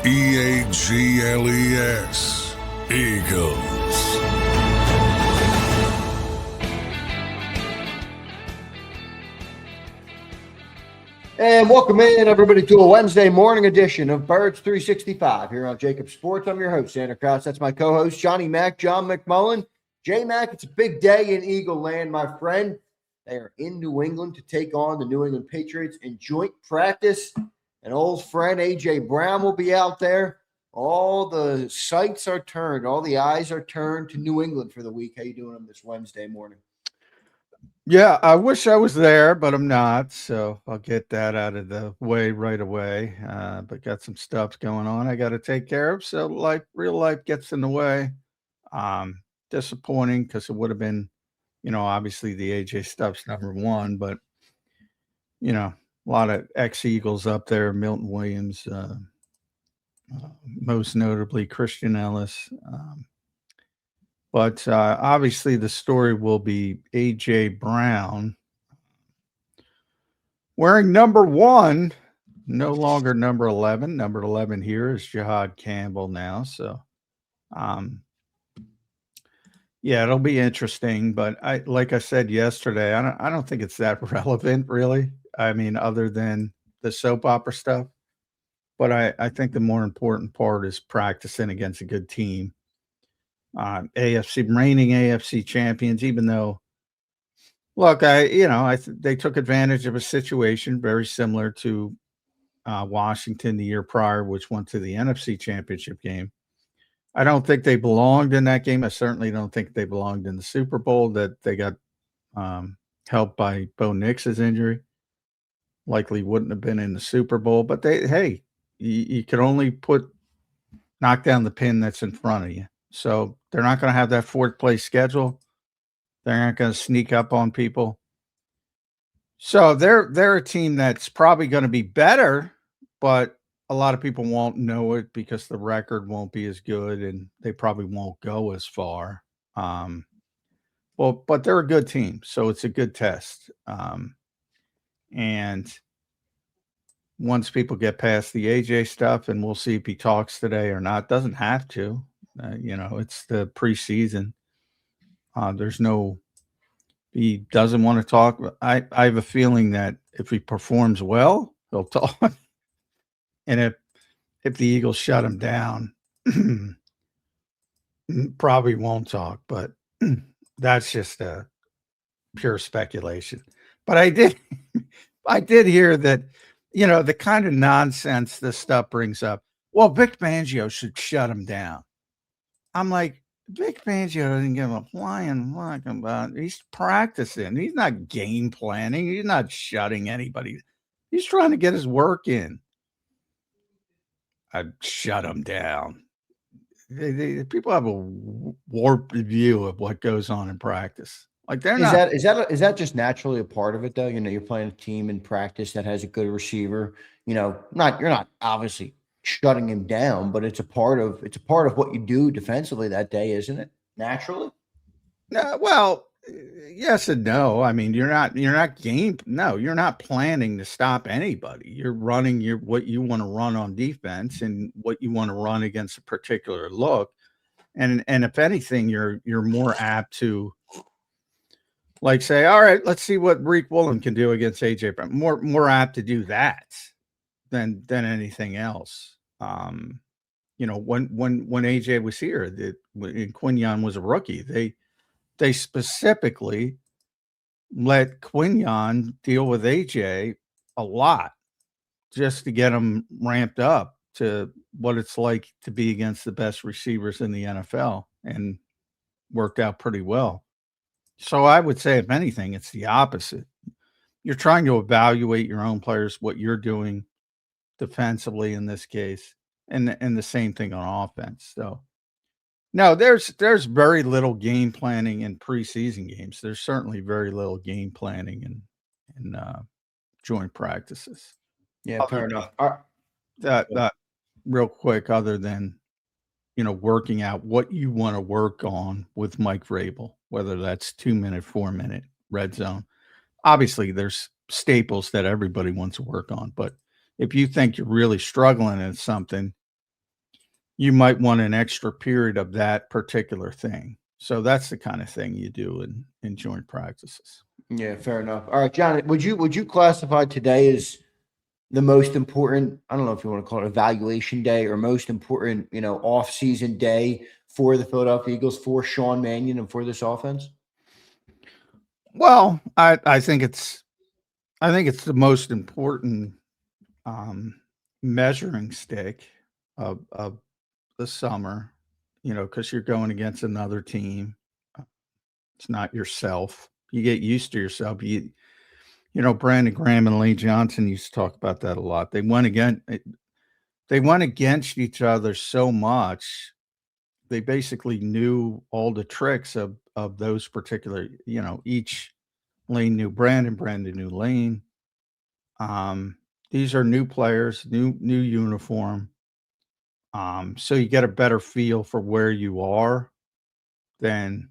Eagles. Eagles. And welcome in, everybody, to a Wednesday morning edition of Birds 365 here on JAKIB Sports. I'm your host, Santa Krause. That's my co-host, Johnny Mac, John McMullen. J-Mac, it's a big day in Eagle land, my friend. They are in New England to take on the New England Patriots in joint practice. An old friend, A.J. Brown, will be out there. All the sights are turned. All the eyes are turned to New England for the week. How you doing on this Wednesday morning? Yeah, I wish I was there, but I'm not. So I'll get that out of the way right away. But got some stuff going on I got to take care of. So real life gets in the way. Disappointing because it would have been, obviously the AJ stuff's number one, but a lot of ex-Eagles up there, Milton Williams, most notably Christian Ellis. But obviously the story will be A.J. Brown wearing number 1, no longer number 11. Number 11 here is Jihad Campbell now. So, yeah, it'll be interesting. But like I said yesterday, I don't think it's that relevant, really. I mean, other than the soap opera stuff. But I think the more important part is practicing against a good team. Reigning AFC champions, even though, look, they took advantage of a situation very similar to Washington the year prior, which went to the NFC championship game. I don't think they belonged in that game. I certainly don't think they belonged in the Super Bowl, that they got helped by Bo Nix's injury. Likely wouldn't have been in the Super Bowl, but you could only knock down the pin that's in front of you. So they're not going to have that fourth place schedule. They're not going to sneak up on people. So they're a team that's probably going to be better, but a lot of people won't know it because the record won't be as good and they probably won't go as far. But they're a good team, so it's a good test. And once people get past the AJ stuff, and we'll see if he talks today or not, doesn't have to. It's the preseason. He doesn't want to talk. I have a feeling that if he performs well, he'll talk. And if the Eagles shut him down, probably won't talk. But that's just a pure speculation. But I did hear that, the kind of nonsense this stuff brings up. Well, Vic Fangio should shut him down. I'm like, Vic Fangio doesn't give a flying fuck about. He's practicing. He's not game planning. He's not shutting anybody. He's trying to get his work in. I'd shut him down. People have a warped view of what goes on in practice. Like they're not. Is that just naturally a part of it though? You're playing a team in practice that has a good receiver. You're not obviously shutting him down, but it's a part of what you do defensively that day, isn't it? Naturally. Well, yes and no. I mean, you're not you're not planning to stop anybody. You're running what you want to run on defense and what you want to run against a particular look. And if anything, you're more apt to say, all right, let's see what Reek Woolen can do against AJ Brown. More apt to do that than anything else. When AJ was here, and Quinyon was a rookie, they specifically let Quinyon deal with AJ a lot just to get him ramped up to what it's like to be against the best receivers in the NFL, and worked out pretty well. So I would say, if anything, it's the opposite. You're trying to evaluate your own players, what you're doing defensively in this case, and the same thing on offense. So no, there's very little game planning in preseason games. There's certainly very little game planning in joint practices. Yeah, fair enough. That real quick, other than working out what you want to work on with Mike Vrabel, whether that's 2-minute, 4-minute red zone. Obviously, there's staples that everybody wants to work on, but if you think you're really struggling at something, you might want an extra period of that particular thing. So that's the kind of thing you do in joint practices. Yeah, fair enough. All right, John, would you classify today as the most important, I don't know if you want to call it evaluation day or most important, off-season day for the Philadelphia Eagles, for Sean Mannion and for this offense? Well, I think it's the most important measuring stick of the summer, because you're going against another team. It's not yourself. You get used to yourself. Brandon Graham and Lane Johnson used to talk about that a lot. They went against each other so much. They basically knew all the tricks of those particular, each Lane knew Brandon, Brandon knew Lane. These are new players, new uniform. So you get a better feel for where you are than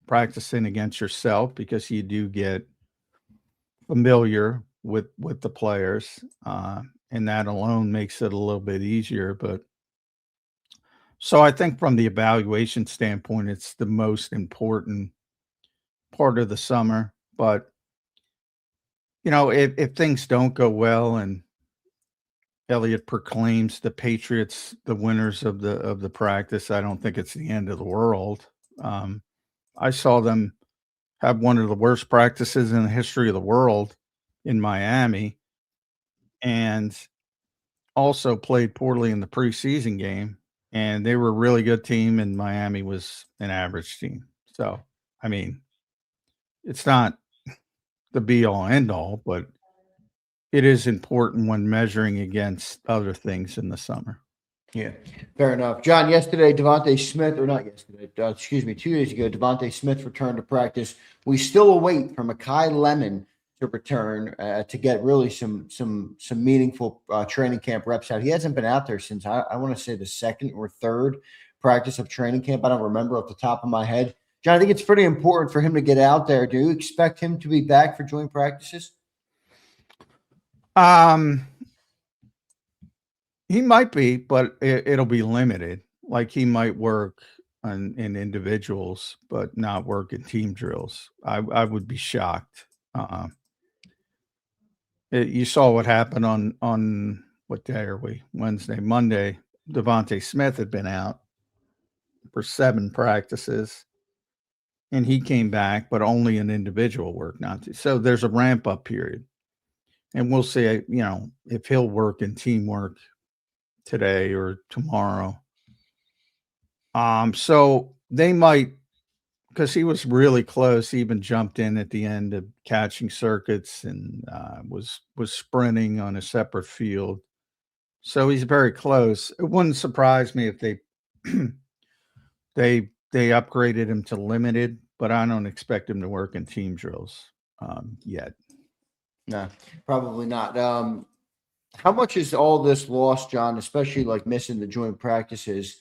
practicing against yourself, because you do get familiar with the players, and that alone makes it a little bit easier. But so I think from the evaluation standpoint, it's the most important part of the summer. But if things don't go well and Elliott proclaims the Patriots the winners of the practice, I don't think it's the end of the world. I saw them have one of the worst practices in the history of the world in Miami, and also played poorly in the preseason game. And they were a really good team, and Miami was an average team. So, I mean, it's not the be all end all, but it is important when measuring against other things in the summer. Yeah, fair enough. John, yesterday, DeVonta Smith, or not yesterday, 2 days ago, DeVonta Smith returned to practice. We still await for Makai Lemon to return to get really some meaningful training camp reps out. He hasn't been out there since, I want to say, the second or third practice of training camp. I don't remember off the top of my head. John, I think it's pretty important for him to get out there. Do you expect him to be back for joint practices? He might be, but it'll be limited. Like, he might work in individuals, but not work in team drills. I would be shocked. You saw what happened on what day are we? Wednesday, Monday. DeVonta Smith had been out for 7 practices, and he came back, but only in individual work, so there's a ramp up period, and we'll see, if he'll work in teamwork today or tomorrow. So they might, because he was really close. He even jumped in at the end of catching circuits and was sprinting on a separate field. So he's very close. It wouldn't surprise me if they they upgraded him to limited, but I don't expect him to work in team drills yet. No, probably not. How much is all this lost, John, especially like missing the joint practices?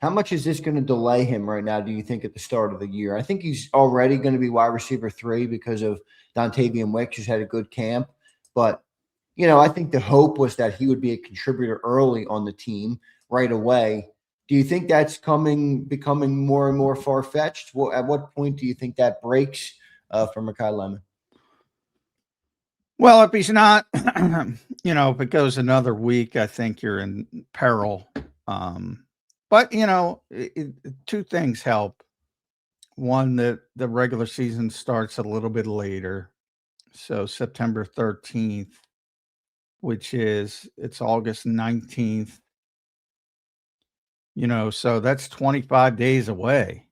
How much is this going to delay him right now, do you think, at the start of the year? I think he's already going to be wide receiver 3 because of Dontavian Wicks, who's had a good camp. But, I think the hope was that he would be a contributor early on the team right away. Do you think that's becoming more and more far-fetched? Well, at what point do you think that breaks for Makai Lemon? Well, if he's not, if it goes another week, I think you're in peril. But, 2 things help. One, that the regular season starts a little bit later. So September 13th, which it's August 19th. So that's 25 days away.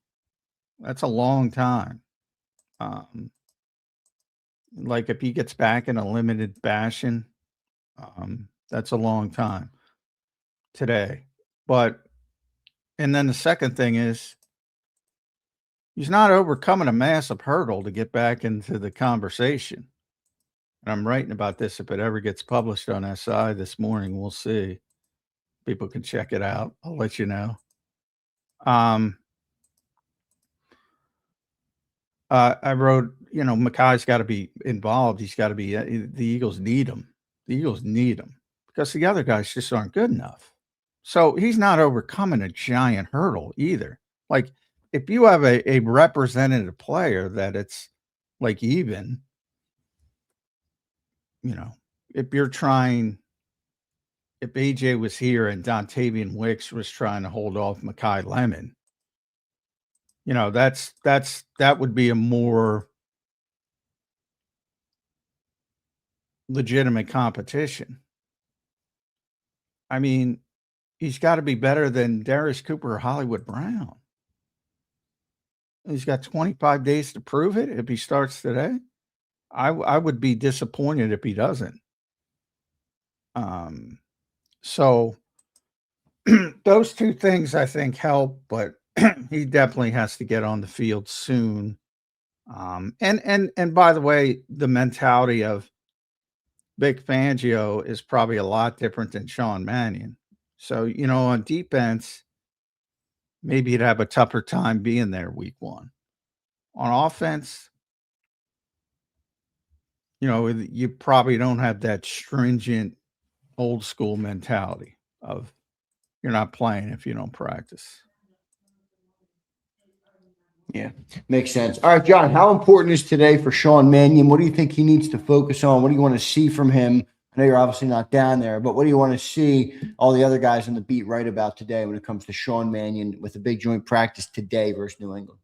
That's a long time. Like, if he gets back in a limited fashion, that's a long time today. And then the second thing is, he's not overcoming a massive hurdle to get back into the conversation. And I'm writing about this. If it ever gets published on SI this morning, we'll see. People can check it out. I'll let you know. I wrote, Makai's got to be involved. He's got to be, the Eagles need him. The Eagles need him because the other guys just aren't good enough. So he's not overcoming a giant hurdle either. Like if you have a representative player that it's like even, if you're trying, if AJ was here and Dontavian Wicks was trying to hold off Makai Lemon, that would be a more legitimate competition. I mean, he's got to be better than Darius Cooper or Hollywood Brown. He's got 25 days to prove it if he starts today. I would be disappointed if he doesn't. So those two things I think help, but he definitely has to get on the field soon. And by the way, the mentality of Vic Fangio is probably a lot different than Sean Mannion. So, on defense, maybe he'd have a tougher time being there week one. On offense, you probably don't have that stringent old school mentality of you're not playing if you don't practice. Yeah, makes sense. All right, John, how important is today for Sean Mannion? What do you think he needs to focus on? What do you want to see from him? I know you're obviously not down there, but what do you want to see all the other guys on the beat right about today when it comes to Sean Mannion with a big joint practice today versus New England?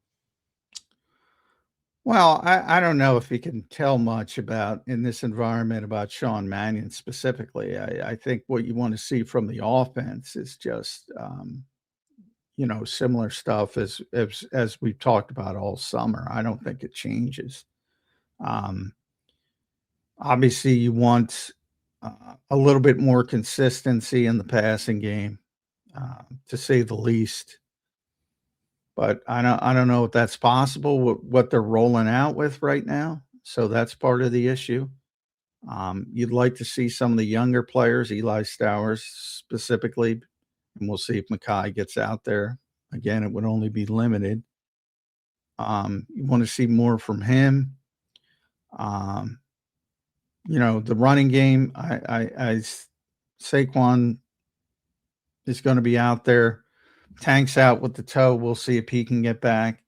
Well, I don't know if you can tell much about in this environment about Sean Mannion specifically. I think what you want to see from the offense is just similar stuff as we've talked about all summer. I don't think it changes. Obviously, you want a little bit more consistency in the passing game, to say the least. But I don't know if that's possible what they're rolling out with right now. So that's part of the issue. You'd like to see some of the younger players, Eli Stowers specifically, and we'll see if Makai gets out there. Again, it would only be limited. You want to see more from him. The running game, Saquon is going to be out there. Tank's out with the toe. We'll see if he can get back.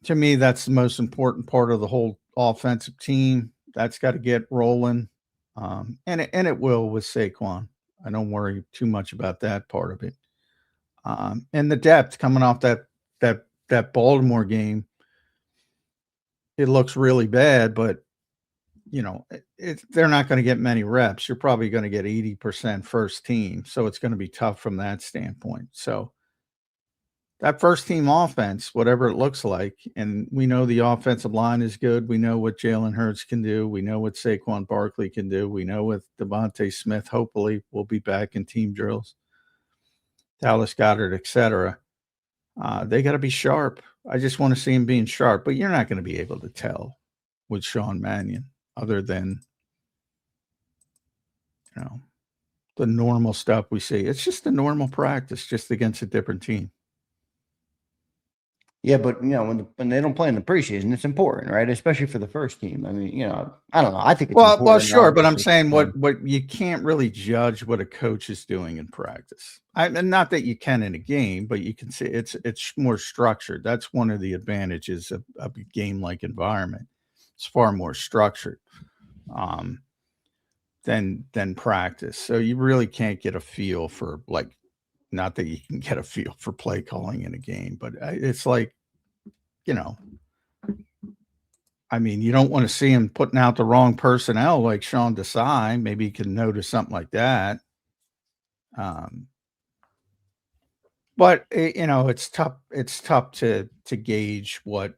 To me, that's the most important part of the whole offensive team. That's got to get rolling. And it will with Saquon. I don't worry too much about that part of it. And the depth coming off that Baltimore game, it looks really bad, but they're not going to get many reps. You're probably going to get 80% first team. So it's going to be tough from that standpoint. So that first team offense, whatever it looks like, and we know the offensive line is good. We know what Jalen Hurts can do. We know what Saquon Barkley can do. We know what DeVonta Smith hopefully will be back in team drills. Dallas Goedert, etc. They got to be sharp. I just want to see him being sharp, but you're not going to be able to tell with Sean Mannion other than, the normal stuff we see. It's just a normal practice, just against a different team. Yeah, but when they don't play in the preseason, it's important, right? Especially for the first team. I mean, I don't know. I think it's important. Well, sure, but I'm saying what you can't really judge what a coach is doing in practice. And not that you can in a game, but you can see it's more structured. That's one of the advantages of a game-like environment. It's far more structured than practice. So you really can't get a feel for not that you can get a feel for play calling in a game, but it's like, you don't want to see him putting out the wrong personnel like Sean Desai. Maybe you can notice something like that. But it's tough. It's tough to gauge what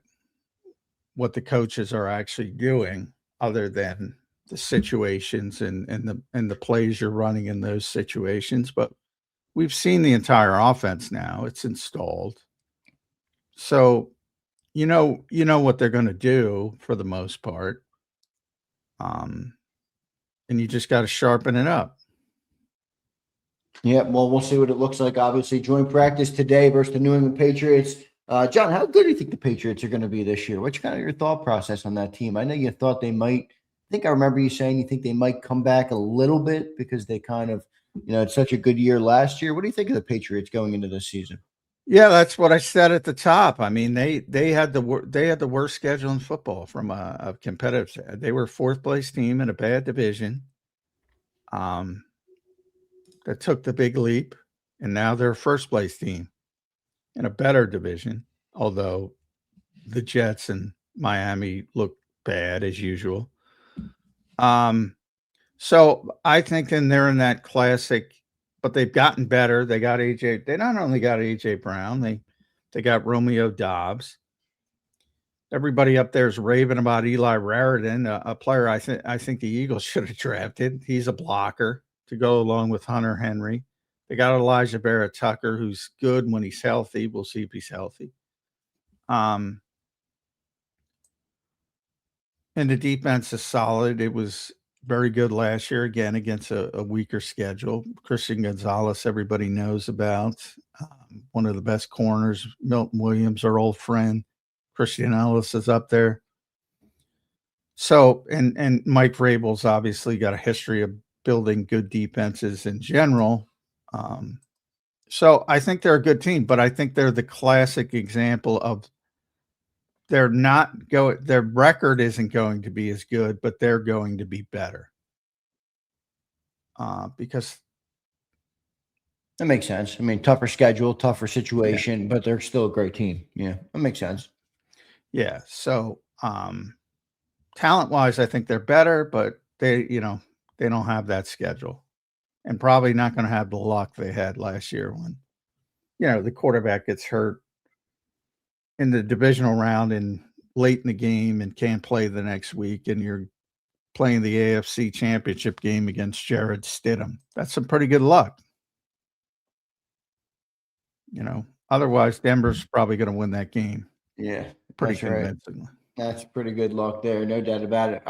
the coaches are actually doing other than the situations and the plays you're running in those situations. But we've seen the entire offense now. It's installed. So, you know what they're going to do for the most part. And you just got to sharpen it up. Yeah, well, we'll see what it looks like. Obviously, joint practice today versus the New England Patriots. John, how good do you think the Patriots are going to be this year? What's kind of your thought process on that team? I know you thought they might. I think I remember you saying you think they might come back a little bit because they kind of it's such a good year last year. What do you think of the Patriots going into this season? Yeah, that's what I said at the top. I mean, they had the worst schedule in football from a competitive side. They were fourth place team in a bad division. That took the big leap, and now they're a first place team in a better division. Although the Jets and Miami look bad as usual. So I think then they're in that classic, but they've gotten better. They got AJ. They not only got AJ Brown, they got Romeo Dobbs. Everybody up there is raving about Eli Raritan, a player I think the Eagles should have drafted. He's a blocker to go along with Hunter Henry. They got Elijah Barrett Tucker, who's good when he's healthy. We'll see if he's healthy. And the defense is solid. It was very good last year, again, against a weaker schedule. Christian Gonzalez, everybody knows about. One of the best corners. Milton Williams, our old friend. Christian Ellis is up there. So, and Mike Vrabel's obviously got a history of building good defenses in general. So I think they're a good team, but I think they're the classic example of their record isn't going to be as good, but they're going to be better. Because that makes sense. I mean, tougher schedule, tougher situation, but they're still a great team. Yeah, that makes sense. Yeah. So, talent-wise, I think they're better, but they don't have that schedule, and probably not going to have the luck they had last year when, the quarterback gets hurt in the divisional round and late in the game and can't play the next week, and you're playing the AFC Championship game against Jared Stidham. That's some pretty good luck. Otherwise, Denver's probably going to win that game. Yeah, pretty convincingly. Right. That's pretty good luck there, no doubt about it.